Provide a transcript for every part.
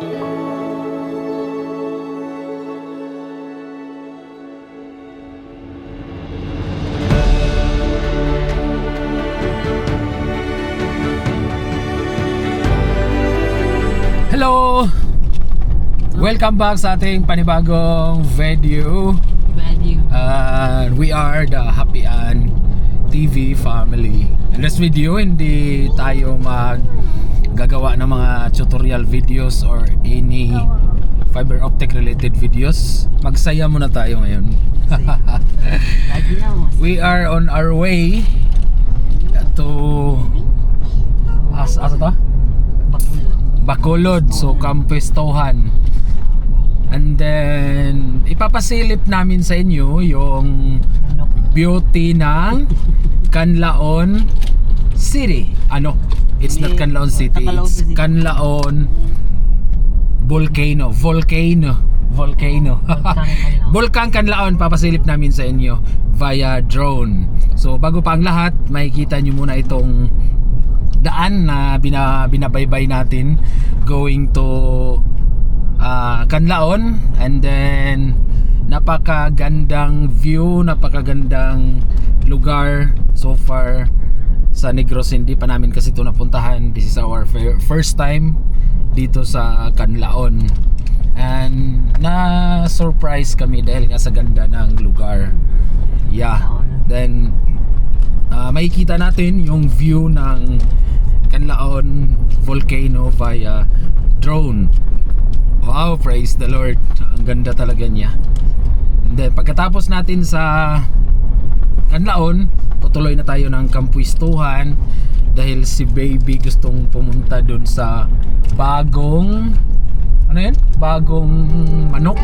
Hello! Welcome back sa ating panibagong video. We are the Happy Ann TV family. In this video, hindi tayo gagawa ng mga tutorial videos or any fiber optic related videos. Magsaya muna tayo ngayon. We are on our way to asa to? Bacolod, so Campestohan. And then ipapasilip namin sa inyo yung beauty ng Canlaon City. It's not Canlaon City, it's Canlaon Volcano. Volcan Canlaon, papasilip namin sa inyo via drone. So bago pa ang lahat, makikita nyo muna itong daan na binabaybay natin going to Canlaon. And then napakagandang view, napakagandang lugar so far sa Negros. Hindi pa namin kasi ito napuntahan. This is our first time dito sa Canlaon, and na-surprise kami dahil nga sa ganda ng lugar. Then makikita natin yung view ng Canlaon Volcano via drone. Wow, praise the Lord. Ang ganda talaga niya. And then pagkatapos natin sa Canlaon, tutuloy na tayo ng Campestohan dahil si baby gustong pumunta dun sa bagong bagong manok.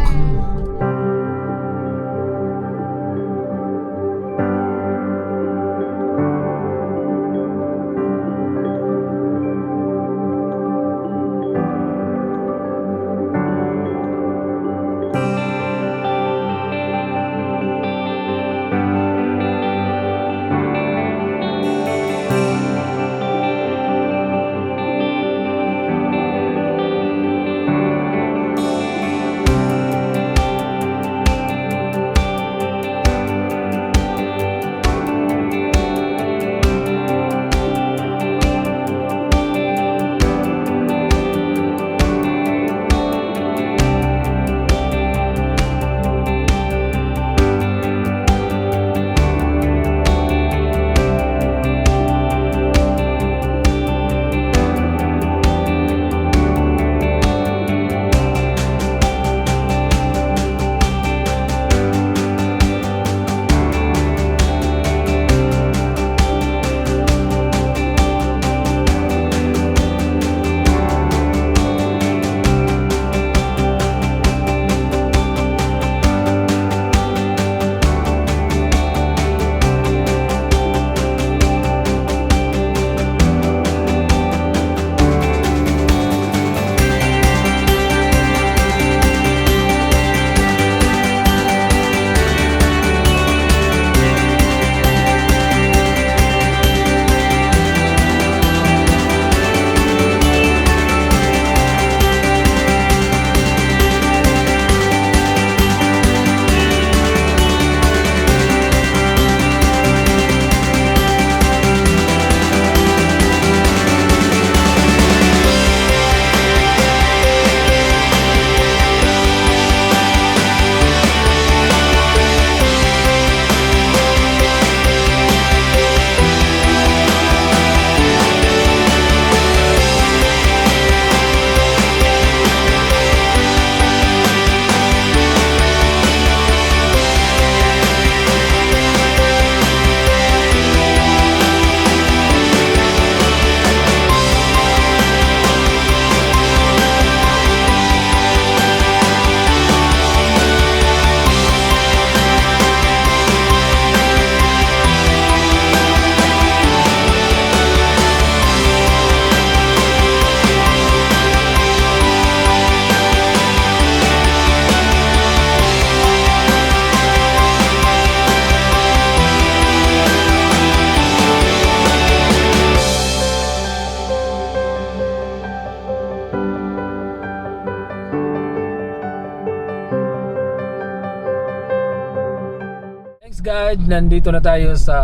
Alright, nandito na tayo sa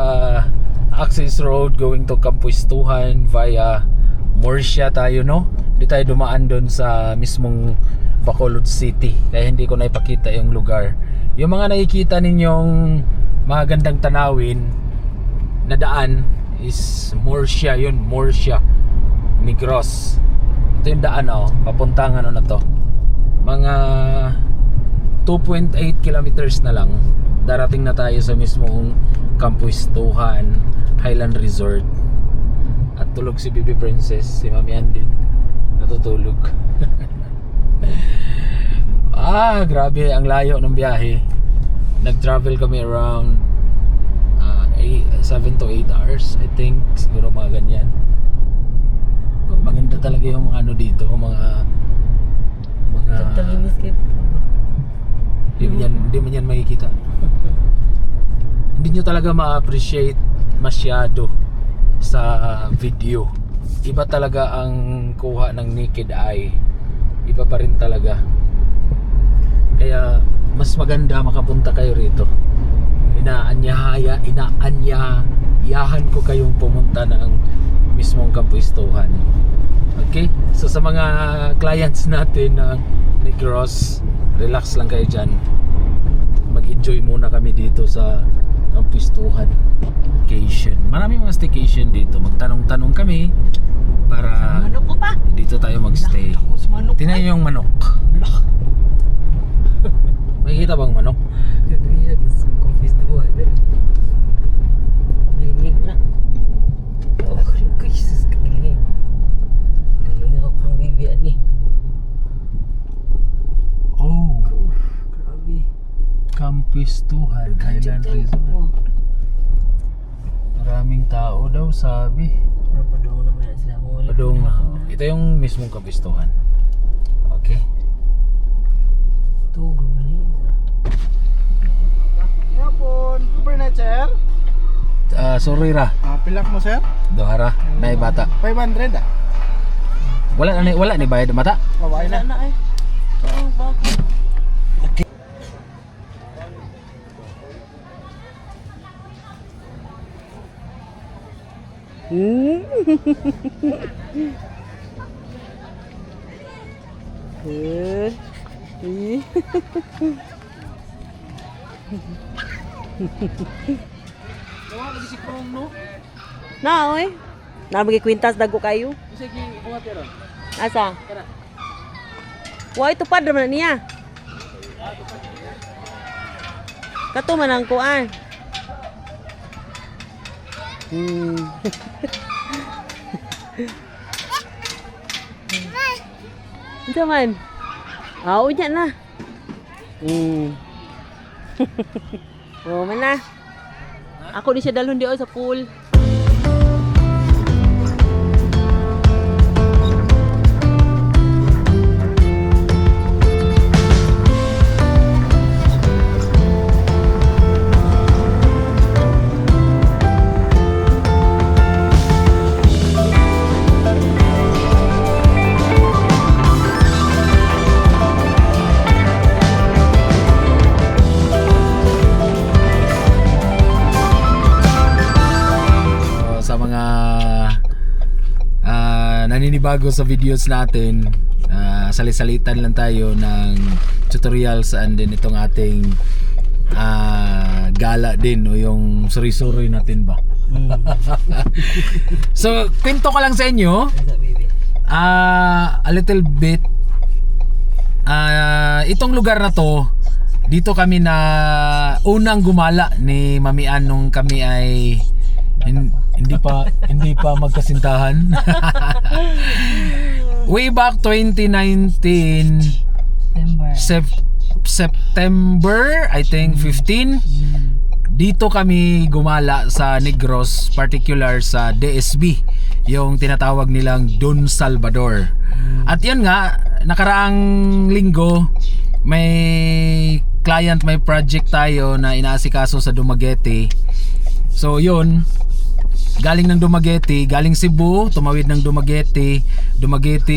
access road going to Kampuistuhan via Murcia tayo, no? Hindi tayo dumaan doon sa mismong Bacolod City, kaya hindi ko na ipakita yung lugar. Yung mga nakikita ninyong mga gandang tanawin na daan is Murcia, yun, Murcia, Negros. Ito yung daan, papuntang ano na to, mga 2.8 kilometers na lang, darating na tayo sa mismong Kampuistuhan Highland Resort. At tulog si Baby Princess, si Mami Ann din natutulog. Grabe ang layo ng biyahe. Nag-travel kami around 7 to 8 hours, I think, siguro mga ganyan. Maganda talaga yung mga ano dito, mga Hindi man yan makikita. Hindi nyo talaga ma-appreciate masyado sa video. Iba talaga ang kuha ng naked eye. Iba pa rin talaga. Kaya mas maganda makapunta kayo rito. Inaanyayahan ko kayong pumunta ng mismong Kampuistuhan. Okay? So sa mga clients natin ng Negros, relax lang kayo dyan. Mag-enjoy muna kami dito sa Kampuistuhan vacation. Maraming mga staycation dito. Magtanong-tanong kami para dito tayo magstay. Tingnan yung manok. Makikita bang manok? Kampuistuhan. Galing na. Oh, Jesus, galing. Galing ako kang bibian ni. Oh, Grabe. Kampuistuhan Highland Resort. Maraming tao daw, sabi. Padong naman yan sila. Padong na. Ito yung mismong Kampuistuhan. Okay. Ito, galing. Yapon, Kubernet sir. Sorry ra. Pilak mo sir? Dohara, nay bata. 500 ah. Wala ni bayad mata. Babae na. Wala na eh. Oh, bakit? Si Krong, no? Na, oy. Nabagi kwintas dago kayo. Sige, buhat ron. Asa? Wa ito padra man niya. Kato man ang kuan. Ito man. Unya na. Oh, man na. Ako di siya dalhon di sa pool. Naninibago sa videos natin, salisalitan lang tayo ng tutorials and then itong ating gala din o yung suri-suri natin ba. So kwento ko lang sa inyo a little bit. Itong lugar na to, dito kami na unang gumala ni Mami Ann nung kami ay hindi pa magkasintahan. Way back 2019 September I think 15, dito kami gumala sa Negros, particular sa DSB, yung tinatawag nilang Don Salvador. At yan nga, nakaraang linggo may client, may project tayo na inaasikaso sa Dumaguete. So yun, galing ng Dumaguete, galing Cebu, tumawid ng Dumaguete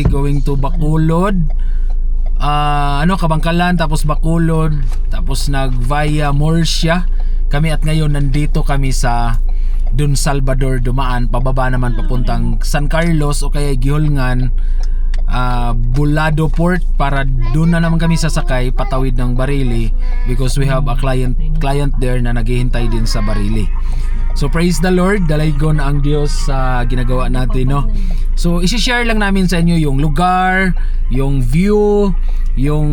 going to Bacolod, Kabangkalan, tapos Bacolod, tapos nag via Murcia, kami at ngayon nandito kami sa Don Salvador dumaan, pababa naman papuntang San Carlos o kaya Gihulngan, Bulado Port, para doon na naman kami sasakay patawid ng Barili because we have a client there na naghihintay din sa Barili. So praise the Lord, dalaygon ang Diyos sa ginagawa natin, no? So isi-share lang namin sa inyo yung lugar, yung view, yung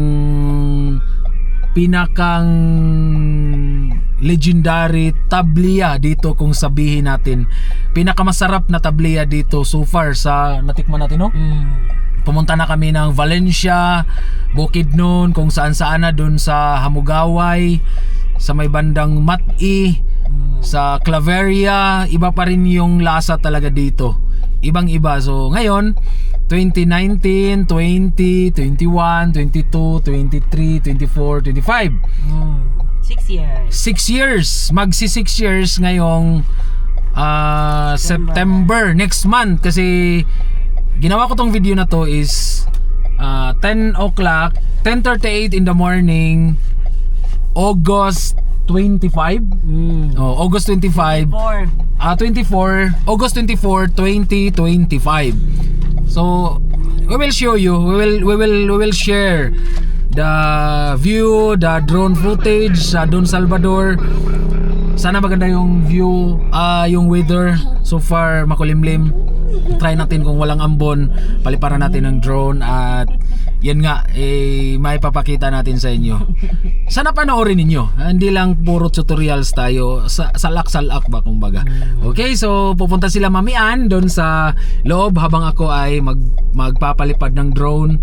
pinakang legendary tabliya dito, kung sabihin natin pinakamasarap na tabliya dito so far sa natikman natin, no? Pumunta na kami ng Valencia, Bukidnon, kung saan-saan na, doon sa Hamugaway, sa may bandang Mati, sa Claveria. Iba pa rin yung lasa talaga dito, ibang iba. So ngayon 2019, 20, 21, 22, 23, 24, 25 6 years. 6 years, magsi 6 years ngayong September next month. Kasi ginawa ko tong video na to is 10 o'clock, 10:38 in the morning, August 25. August 25. 24, August 24, 2025. So we will show you, we will share the view, the drone footage sa Don Salvador. Sana maganda yung view, yung weather. So far makulimlim. Try natin kung walang ambon, paliparan natin ng drone at yan nga, may papakita natin sa inyo. Sana panoorin ninyo. Hindi lang puro tutorials tayo, salak-salak ba kumbaga. Okay, so pupunta sila Mami Ann doon sa loob habang ako ay magpapalipad ng drone.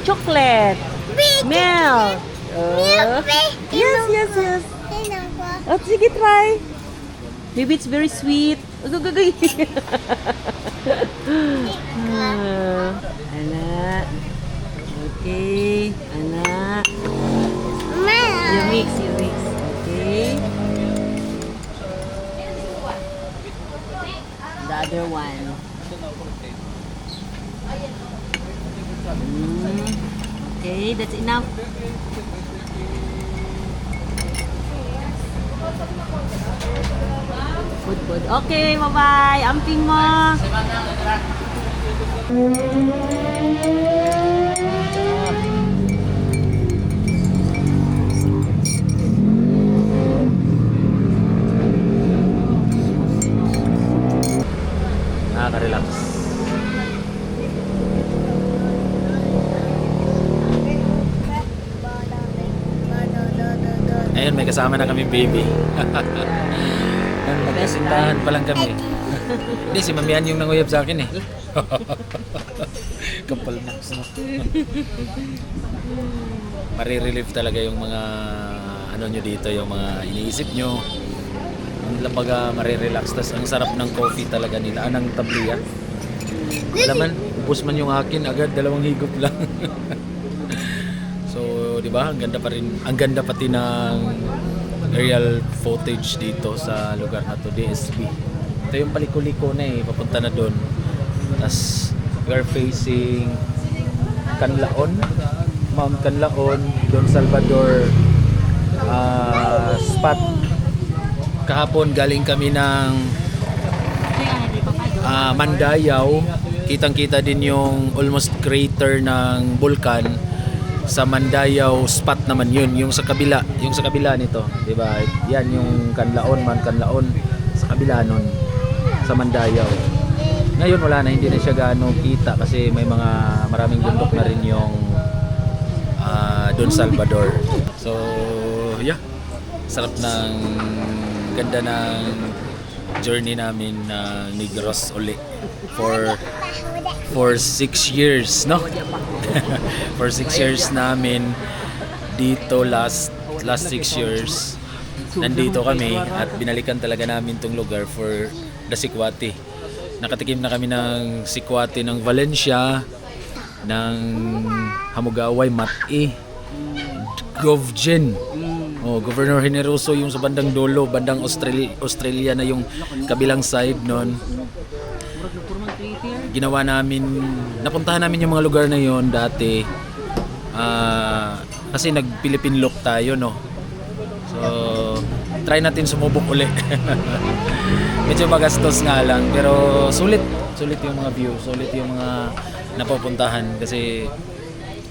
Chocolate. Milk. Yes. Oh, sige, try. Maybe it's very sweet. Anak. Okay. Anak. You mix. Okay. The other one. Okay, that's enough. Good. Okay, bye-bye. Amping mo. Nakaka-relax. Ayun, may kasama na kami baby. Nagkasintahan pa lang kami. Hindi, si Mamian yung nanguyab sa akin eh. Kapal na. Marirelieve talaga yung mga ano nyo dito, yung mga iniisip nyo. Lampaga marirelax. Tas ang sarap ng coffee talaga nila. Anang tabliya. Alam man, ubos man yung akin, agad 2 higop lang. So, di ba? Ang ganda pa rin. Ang ganda pati ng aerial footage dito sa lugar na to, DSB. Ito yung paliko-liko na eh, papunta na doon. Tapos we are facing Canlaon, Mount Canlaon, Don Salvador spot. Kahapon galing kami ng Mandayaw. Kitang-kita din yung almost crater ng bulkan sa Mandayaw spot naman yun, yung sa kabila nito, 'di ba? Yan yung Kanlaon sa kabila nun sa Mandayaw. Ngayon wala na, hindi na siya gaano kita kasi maraming bundok na rin yung Don Salvador. So, yeah. Sarap ng ganda ng journey namin na Negros uli for 6 years, no? For 6 years namin dito last 6 years nandito kami at binalikan talaga namin tong lugar for the Sikwati. Nakatikim na kami ng Sikwati ng Valencia, ng Hamugaway, Mati, Govjen. Oh, Governor Generoso yung sa bandang dulo, bandang Australia na yung kabilang side nun. Napuntahan namin yung mga lugar na yon dati. Kasi nag-Philippine look tayo, no. So, try natin sumubok uli. Medyo magastos nga lang, pero sulit yung mga view, sulit yung mga napupuntahan kasi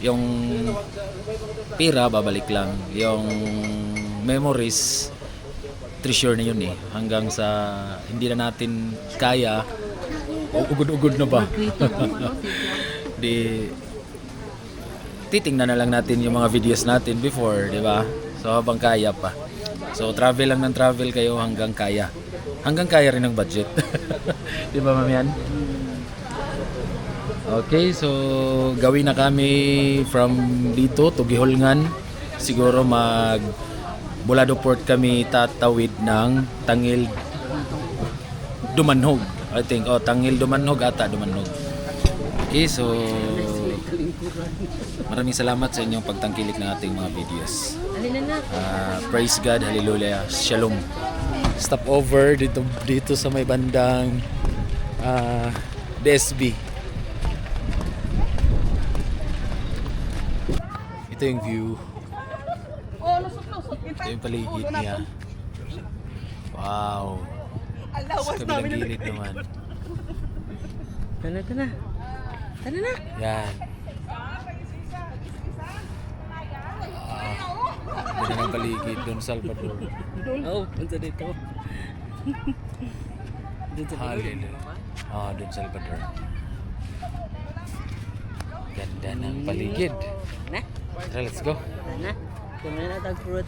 yung pira babalik lang, yung memories treasure na yun hanggang sa hindi na natin kaya ugod-ugod na ba. Di titingnan na lang natin yung mga videos natin before, di ba? So habang kaya pa, so travel lang ng travel kayo hanggang kaya rin ng budget. Di ba, mamian? Okay, so gawin na kami from dito to Gihulngan. Siguro Bulado Port kami tatawid ng Tangil Dumanhog. I think Tangil Dumanhog ata Dumanhog. Okay, so maraming salamat sa inyong pagtangkilik ng ating mga videos. Praise God, hallelujah, shalom. Stop over dito sa may bandang DSB. Ito yung view. Ito yung paligid niya. Wow. Sa kabilang gilid naman. Tana na. Yan. Ganda ng paligid, Don Salvador. Punta dito. Hallelujah. Don Salvador. Ganda ng paligid. Na? Tara, let's go. Na? Kumain na tag fruit.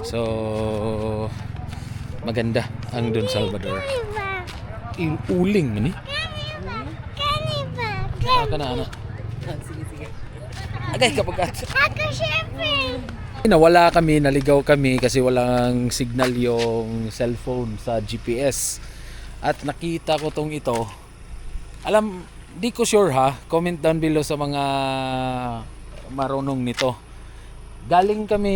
So, maganda ang Don Salvador. Uling man Aka na, anak. Sige. Agay, kapag Ako syempre. nawala kami, naligaw kami kasi walang signal yung cellphone sa GPS. At nakita ko tong ito. Di ko sure ha. Comment down below sa mga marunong nito. Galing kami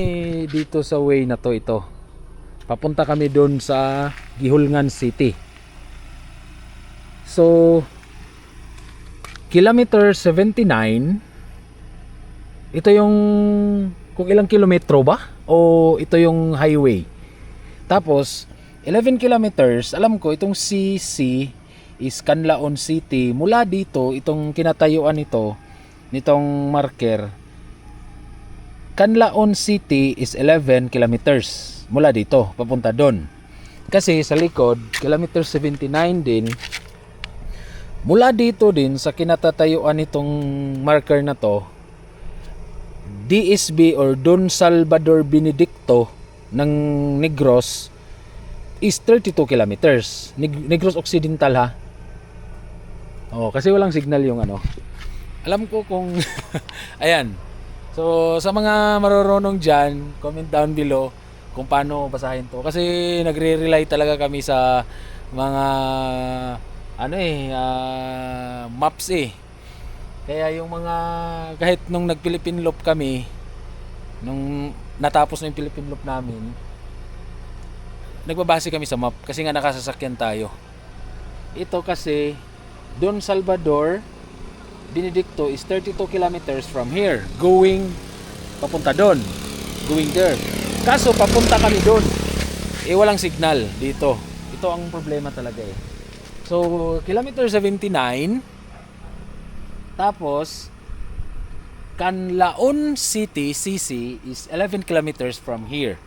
dito sa way na ito. Papunta kami doon sa Gihulngan City. So, kilometer 79. Ito yung kung ilang kilometro ba? O ito yung highway. Tapos, 11 kilometers, alam ko itong CC is Canlaon City. Mula dito, itong kinatayuan nitong marker, Canlaon City is 11 kilometers mula dito, papunta doon. Kasi sa likod, kilometer 79 din. Mula dito din sa kinatatayuan nitong marker na to, DSB or Don Salvador Benedicto ng Negros is 32 kilometers. Negros Occidental ha. Kasi walang signal yung Alam ko kung ayan. So sa mga marurunong dyan, comment down below kung paano basahin to. Kasi nagre-rely talaga kami sa mga maps Kaya yung mga kahit nung nag-Philippine Loop kami, nung natapos na yung Philippine Loop namin, nagbabase kami sa map kasi nga nakasasakyan tayo. Ito kasi Don Salvador Benedicto is 32 kilometers from here papunta doon, going there. Kaso papunta kami doon walang signal dito. Ito ang problema talaga eh. So, kilometer 79. Tapos, Canlaon City, CC, is 11 kilometers from here.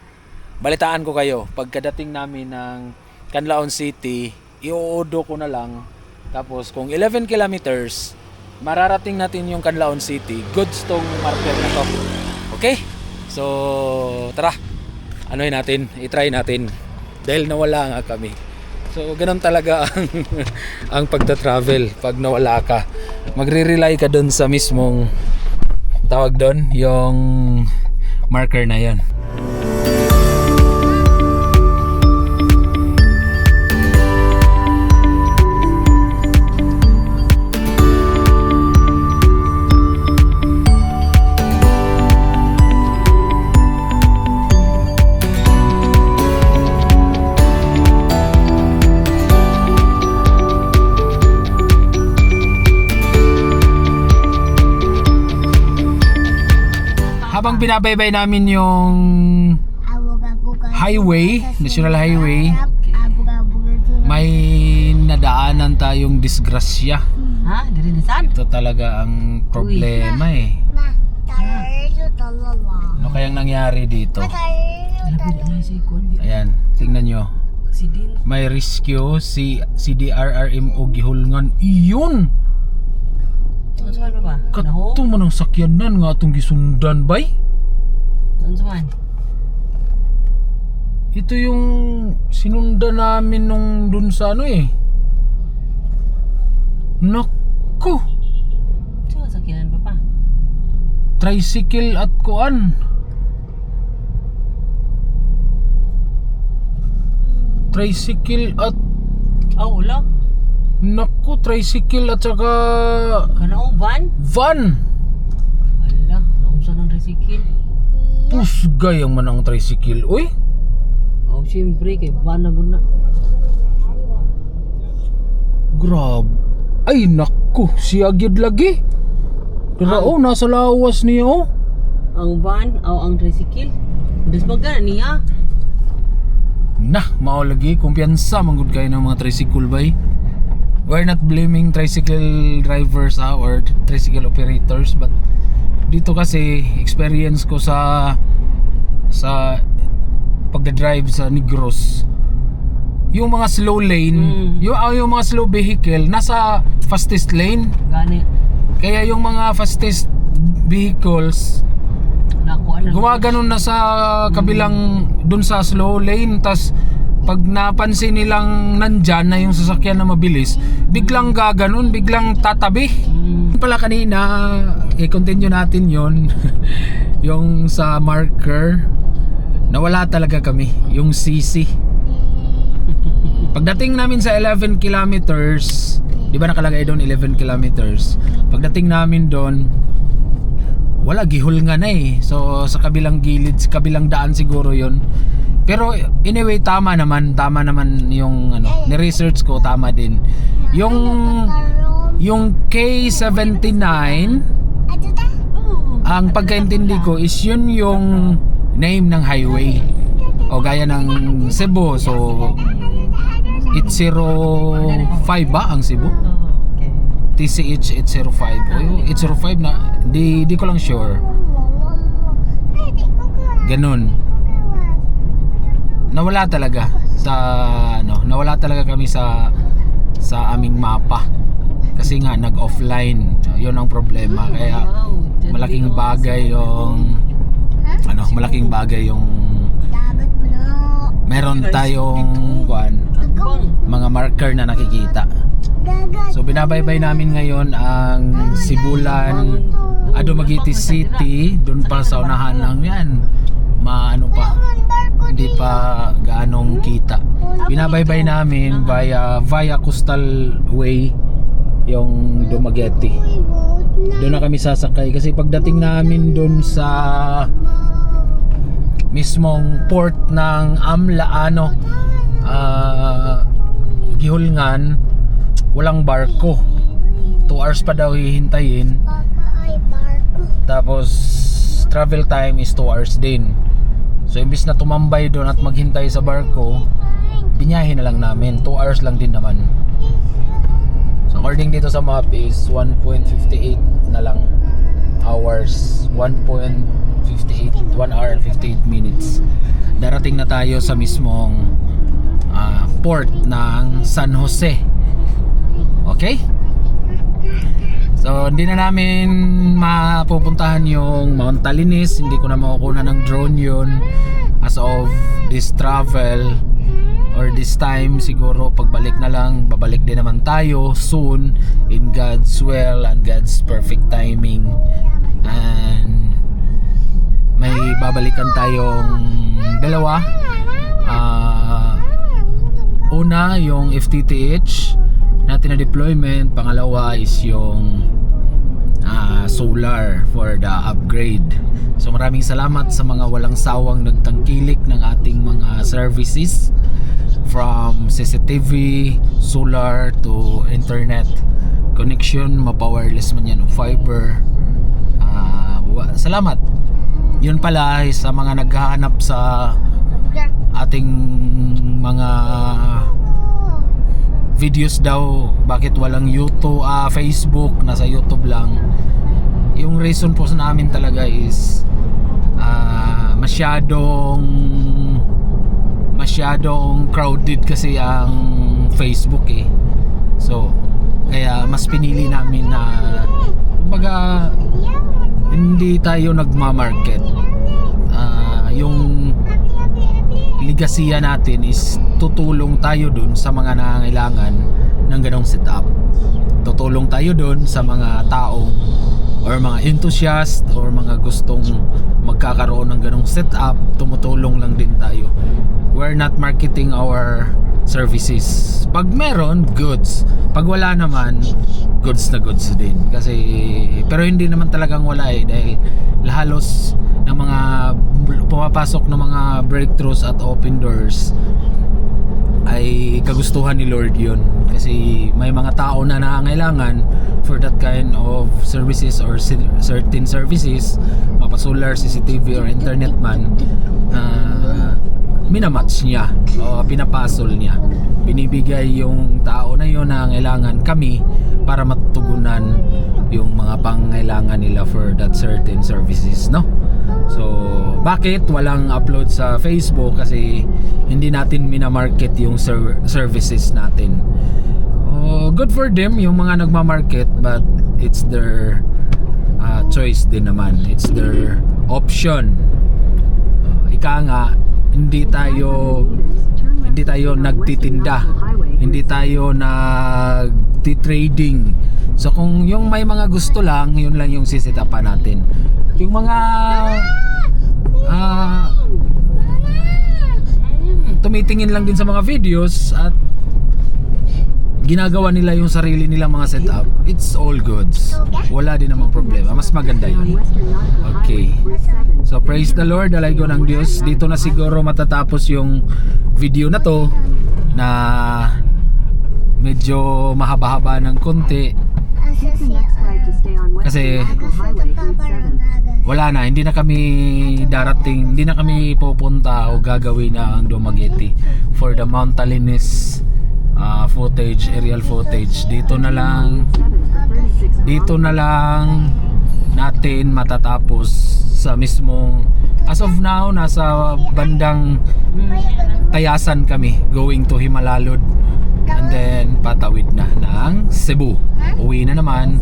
Balitaan ko kayo, pagkadating namin ng Canlaon City, ioodo ko na lang. Tapos, kung 11 kilometers, mararating natin yung Canlaon City. Goods tong marker na to. Okay? So, tara. Ano'y natin, i-try natin. Dahil nawala nga kami. So, ganun talaga ang, ang pagta-travel pag nawala ka. Magre-rely ka dun sa mismong tawag doon, yung marker na yan. Habang binabaybay namin yung highway, national highway, may nadaanan tayong disgrasya. Ha? Dari na saan? Ito talaga ang problema eh. Ano kayang nangyari dito? Lapit na si Kuan. Ayan, tingnan nyo. Si Din. May rescue si CDRRMO gihulngan. Iyon! Ano saan ba? Naho? Kato man ang sakyanan nga atong gisundan bay. Ano saan? Ito yung sinundan namin nung dun sa ano eh. Naku! Saan sakinan pa pa? Tricycle at kuan. Tricycle at Oh, ulo? naku, tricycle at saka Kanao, van? van. Ala, naunsa ng resikil. Pusgay ang manang tricycle. Uy, Oh, siyempre, kay van na guna. grab. Ay naku, siya gyud lagi. Dara oh, nasa lawas niya oh. Ang van, o ang resikil. Das magana niya. Nah, mao lagi kumpiyansa manggod kayo ng mga tricycle bay. We're not blaming tricycle drivers or tricycle operators, but dito kasi experience ko sa pagdadrive sa Negros, yung mga slow lane, yung mga slow vehicle nasa fastest lane. Gani. Kaya yung mga fastest vehicles Nakuha na. gumaganon na sa kabilang dun sa slow lane, tas pag napansin nilang nandyan na yung sasakyan na mabilis, biglang gaganon, biglang tatabi. Pala kanina, i-continue natin yon yung sa marker, nawala talaga kami, yung CC. Pagdating namin sa 11 kilometers, di ba nakalagay doon 11 kilometers? Pagdating namin doon, wala, gihulngan na eh. So sa kabilang gilid, sa kabilang daan siguro yon. Pero anyway, tama naman yung ano, ni-research ko, tama din. Yung K79, ang pagkaintindi ko is yun yung name ng highway. O gaya ng Cebu, so 805 ba ang Cebu? Okay. TCH 805. O yung 805 na, di ko lang sure. Ganun. Nawala talaga nawala talaga kami sa aming mapa. Kasi nga nag-offline. Yun ang problema. Kaya malaking bagay yung meron tayong mga marker na nakikita. So binabaybay namin ngayon ang Sibulan, Dumaguete City, doon pa sa unahan ng yan. Hindi pa gaanong kita. Binabaybay namin via Coastal Way yung Dumaguete. Doon na kami sasakay kasi pagdating namin doon sa mismong port ng Amlaano, Gihulngan, walang barko. 2 hours pa daw hihintayin. Tapos travel time is 2 hours din. So imbis na tumambay doon at maghintay sa barko, binyahe na lang namin. 2 hours lang din naman. So according dito sa map is 1.58 na lang hours. 1.58, 1 hour and 58 minutes. Darating na tayo sa mismong port ng San Jose. Okay? So hindi na namin mapupuntahan yung Mount Talinis. Hindi ko na makukuha ng drone yun as of this travel or this time. Siguro pagbalik na lang, babalik din naman tayo soon in God's will and God's perfect timing. And may babalikan tayong dalawa. Una yung FTTH natin na deployment, pangalawa is yung solar for the upgrade. So maraming salamat sa mga walang sawang nagtangkilik ng ating mga services, from CCTV, solar to internet connection, ma-wireless man yan o fiber. Salamat. Yun pala sa mga naghahanap sa ating mga videos daw, bakit walang YouTube, Facebook, nasa YouTube lang. Yung reason po sa namin talaga is masyadong crowded kasi ang Facebook eh. So kaya mas pinili namin na kumbaga hindi tayo nagma-market. Yung ligasiya natin is tutulong tayo dun sa mga nangangailangan ng ganong setup. Tutulong tayo dun sa mga taong or mga enthusiast or mga gustong magkakaroon ng ganong setup. Tumutulong lang din tayo. We're not marketing our services. Pag meron, goods. Pag wala naman, goods na goods din. Kasi pero hindi naman talagang wala eh, dahil halos ng mga pumapasok ng mga breakthroughs at open doors ay kagustuhan ni Lord yun. Kasi may mga tao na nangangailangan for that kind of services or certain services, mapasolar, CCTV or internet man, minamatch niya o pinapasol niya, binibigay yung tao na yun na kailangan kami para matugunan yung mga pangailangan nila for that certain services, no? So bakit walang upload sa Facebook? Kasi hindi natin minamarket yung services natin. Good for them yung mga nagmamarket, but it's their choice din naman, it's their option. Ika nga, hindi tayo nagtitinda, hindi tayo nagti-trading. So kung yung may mga gusto lang, yun lang yung sisitapan natin. Yung mga tumitingin lang din sa mga videos at ginagawa nila yung sarili nilang mga setup, it's all goods. Wala din namang problema, mas maganda yun. Okay, so praise the Lord, alay ko ng Diyos. Dito na siguro matatapos yung video na to, na medyo mahaba-haba ng konti kasi wala na, hindi na kami darating, hindi na kami pupunta o gagawin na ang Dumaguete for the Mount Talinis footage, aerial footage. Dito na lang natin matatapos sa mismong, as of now nasa bandang Tayasan kami, going to Himalalud, and then patawid na ng Cebu. Uwi na naman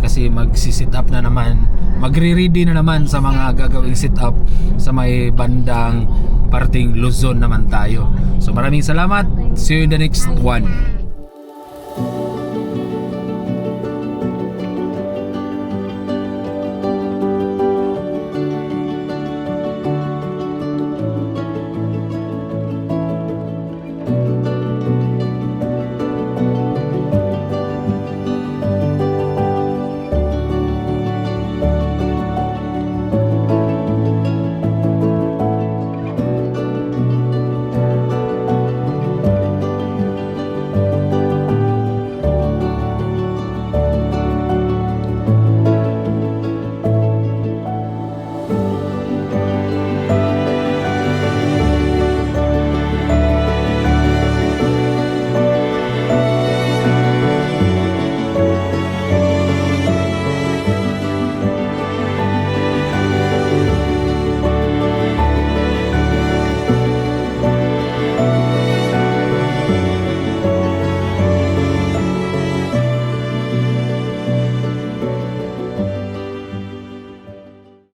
kasi magsi-sit up na naman, magre-ready na naman sa mga gagawing sit up sa may bandang parting Luzon naman tayo. So maraming salamat, see you in the next one.